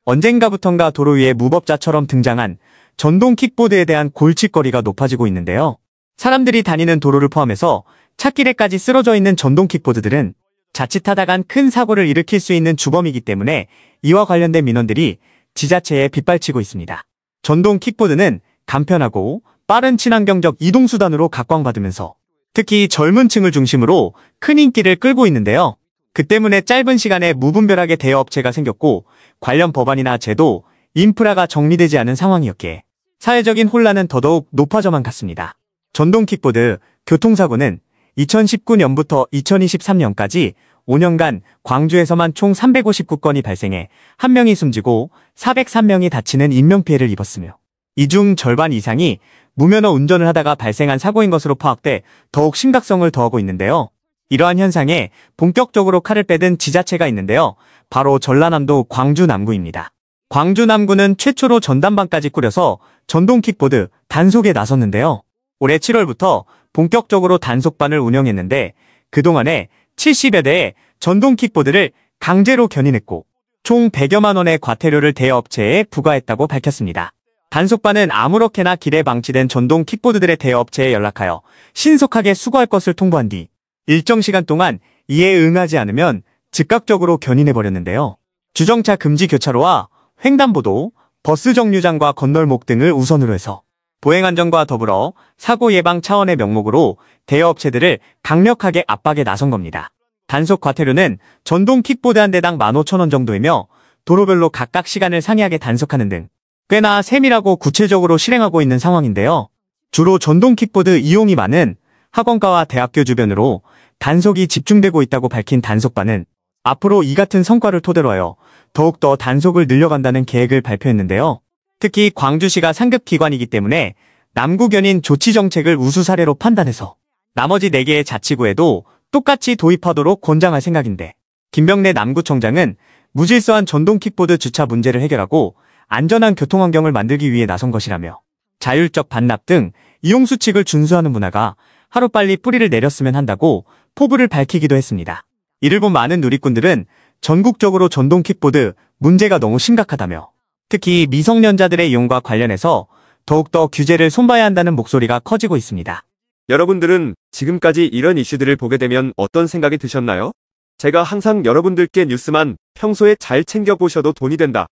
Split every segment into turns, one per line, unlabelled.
언젠가부턴가 도로 위에 무법자처럼 등장한 전동 킥보드에 대한 골칫거리가 높아지고 있는데요. 사람들이 다니는 도로를 포함해서 찻길에까지 쓰러져 있는 전동 킥보드들은 자칫하다간 큰 사고를 일으킬 수 있는 주범이기 때문에 이와 관련된 민원들이 지자체에 빗발치고 있습니다. 전동 킥보드는 간편하고 빠른 친환경적 이동수단으로 각광받으면서 특히 젊은 층을 중심으로 큰 인기를 끌고 있는데요. 그 때문에 짧은 시간에 무분별하게 대여업체가 생겼고 관련 법안이나 제도, 인프라가 정리되지 않은 상황이었기에 사회적인 혼란은 더더욱 높아져만 갔습니다. 전동 킥보드 교통사고는 2019년부터 2023년까지 5년간 광주에서만 총 359건이 발생해 1명이 숨지고 403명이 다치는 인명피해를 입었으며 이 중 절반 이상이 무면허 운전을 하다가 발생한 사고인 것으로 파악돼 더욱 심각성을 더하고 있는데요. 이러한 현상에 본격적으로 칼을 빼든 지자체가 있는데요. 바로 전라남도 광주 남구입니다. 광주 남구는 최초로 전담반까지 꾸려서 전동 킥보드 단속에 나섰는데요. 올해 7월부터 본격적으로 단속반을 운영했는데 그동안에 70여 대의 전동 킥보드를 강제로 견인했고 총 100여만 원의 과태료를 대여업체에 부과했다고 밝혔습니다. 단속반은 아무렇게나 길에 방치된 전동 킥보드들의 대여업체에 연락하여 신속하게 수거할 것을 통보한 뒤 일정 시간 동안 이에 응하지 않으면 즉각적으로 견인해버렸는데요. 주정차 금지 교차로와 횡단보도, 버스 정류장과 건널목 등을 우선으로 해서 보행안전과 더불어 사고 예방 차원의 명목으로 대여업체들을 강력하게 압박에 나선 겁니다. 단속 과태료는 전동 킥보드 한 대당 15,000원 정도이며 도로별로 각각 시간을 상이하게 단속하는 등 꽤나 세밀하고 구체적으로 실행하고 있는 상황인데요. 주로 전동 킥보드 이용이 많은 학원가와 대학교 주변으로 단속이 집중되고 있다고 밝힌 단속반은 앞으로 이 같은 성과를 토대로 하여 더욱더 단속을 늘려간다는 계획을 발표했는데요. 특히 광주시가 상급기관이기 때문에 남구 견인 조치 정책을 우수 사례로 판단해서 나머지 4개의 자치구에도 똑같이 도입하도록 권장할 생각인데 김병래 남구청장은 무질서한 전동 킥보드 주차 문제를 해결하고 안전한 교통환경을 만들기 위해 나선 것이라며 자율적 반납 등 이용수칙을 준수하는 문화가 하루빨리 뿌리를 내렸으면 한다고 포부를 밝히기도 했습니다. 이를 본 많은 누리꾼들은 전국적으로 전동 킥보드 문제가 너무 심각하다며 특히 미성년자들의 이용과 관련해서 더욱더 규제를 손봐야 한다는 목소리가 커지고 있습니다.
여러분들은 지금까지 이런 이슈들을 보게 되면 어떤 생각이 드셨나요? 제가 항상 여러분들께 뉴스만 평소에 잘 챙겨보셔도 돈이 된다,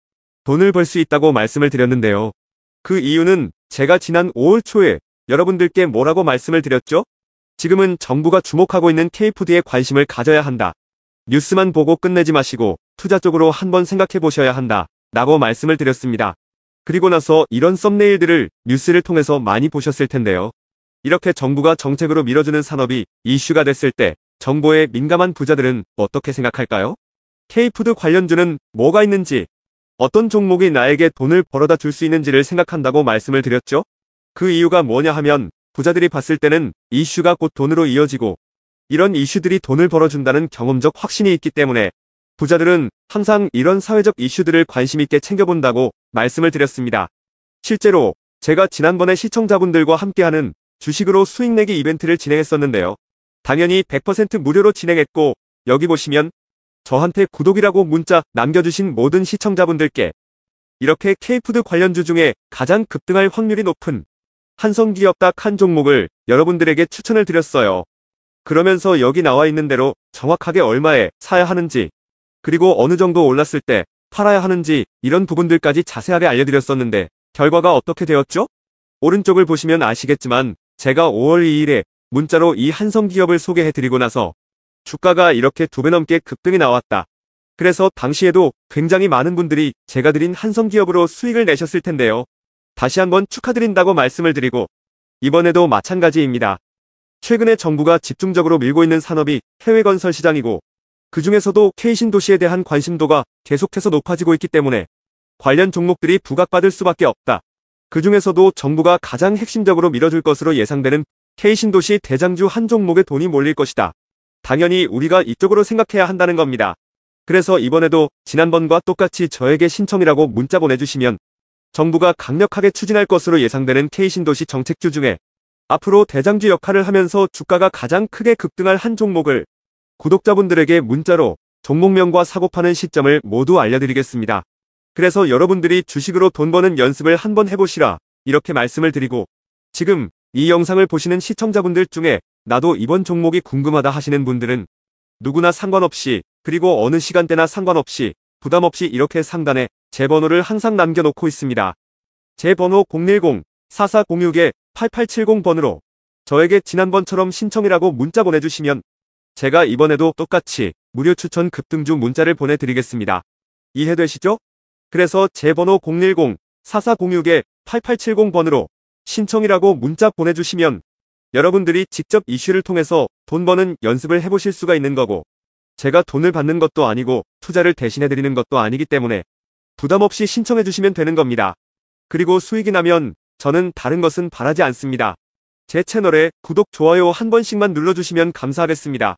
돈을 벌 수 있다고 말씀을 드렸는데요. 그 이유는 제가 지난 5월 초에 여러분들께 뭐라고 말씀을 드렸죠? 지금은 정부가 주목하고 있는 K푸드에 관심을 가져야 한다. 뉴스만 보고 끝내지 마시고 투자 쪽으로 한번 생각해 보셔야 한다 라고 말씀을 드렸습니다. 그리고 나서 이런 썸네일들을 뉴스를 통해서 많이 보셨을 텐데요. 이렇게 정부가 정책으로 밀어주는 산업이 이슈가 됐을 때 정보에 민감한 부자들은 어떻게 생각할까요? K푸드 관련주는 뭐가 있는지, 어떤 종목이 나에게 돈을 벌어다 줄 수 있는지를 생각한다고 말씀을 드렸죠? 그 이유가 뭐냐 하면 부자들이 봤을 때는 이슈가 곧 돈으로 이어지고 이런 이슈들이 돈을 벌어준다는 경험적 확신이 있기 때문에 부자들은 항상 이런 사회적 이슈들을 관심 있게 챙겨본다고 말씀을 드렸습니다. 실제로 제가 지난번에 시청자분들과 함께하는 주식으로 수익 내기 이벤트를 진행했었는데요. 당연히 100% 무료로 진행했고 여기 보시면 저한테 구독이라고 문자 남겨주신 모든 시청자분들께 이렇게 K푸드 관련주 중에 가장 급등할 확률이 높은 한성기업 딱 한 종목을 여러분들에게 추천을 드렸어요. 그러면서 여기 나와 있는 대로 정확하게 얼마에 사야 하는지, 그리고 어느 정도 올랐을 때 팔아야 하는지 이런 부분들까지 자세하게 알려드렸었는데 결과가 어떻게 되었죠? 오른쪽을 보시면 아시겠지만 제가 5월 2일에 문자로 이 한성기업을 소개해드리고 나서 주가가 이렇게 2배 넘게 급등이 나왔다. 그래서 당시에도 굉장히 많은 분들이 제가 드린 한성기업으로 수익을 내셨을 텐데요. 다시 한번 축하드린다고 말씀을 드리고 이번에도 마찬가지입니다. 최근에 정부가 집중적으로 밀고 있는 산업이 해외 건설 시장이고 그 중에서도 K신도시에 대한 관심도가 계속해서 높아지고 있기 때문에 관련 종목들이 부각받을 수밖에 없다. 그 중에서도 정부가 가장 핵심적으로 밀어줄 것으로 예상되는 K신도시 대장주 한 종목에 돈이 몰릴 것이다. 당연히 우리가 이쪽으로 생각해야 한다는 겁니다. 그래서 이번에도 지난번과 똑같이 저에게 신청이라고 문자 보내주시면 정부가 강력하게 추진할 것으로 예상되는 K신도시 정책주 중에 앞으로 대장주 역할을 하면서 주가가 가장 크게 급등할 한 종목을 구독자분들에게 문자로 종목명과 사고 파는 시점을 모두 알려드리겠습니다. 그래서 여러분들이 주식으로 돈 버는 연습을 한번 해보시라 이렇게 말씀을 드리고, 지금 이 영상을 보시는 시청자분들 중에 나도 이번 종목이 궁금하다 하시는 분들은 누구나 상관없이, 그리고 어느 시간대나 상관없이 부담 없이 이렇게 상단에 제 번호를 항상 남겨놓고 있습니다. 제 번호 010-4406-8870번으로 저에게 지난번처럼 신청이라고 문자 보내주시면 제가 이번에도 똑같이 무료 추천 급등주 문자를 보내드리겠습니다. 이해되시죠? 그래서 제 번호 010-4406-8870번으로 신청이라고 문자 보내주시면 여러분들이 직접 이슈를 통해서 돈 버는 연습을 해보실 수가 있는 거고, 제가 돈을 받는 것도 아니고 투자를 대신해드리는 것도 아니기 때문에 부담 없이 신청해주시면 되는 겁니다. 그리고 수익이 나면 저는 다른 것은 바라지 않습니다. 제 채널에 구독, 좋아요 한 번씩만 눌러주시면 감사하겠습니다.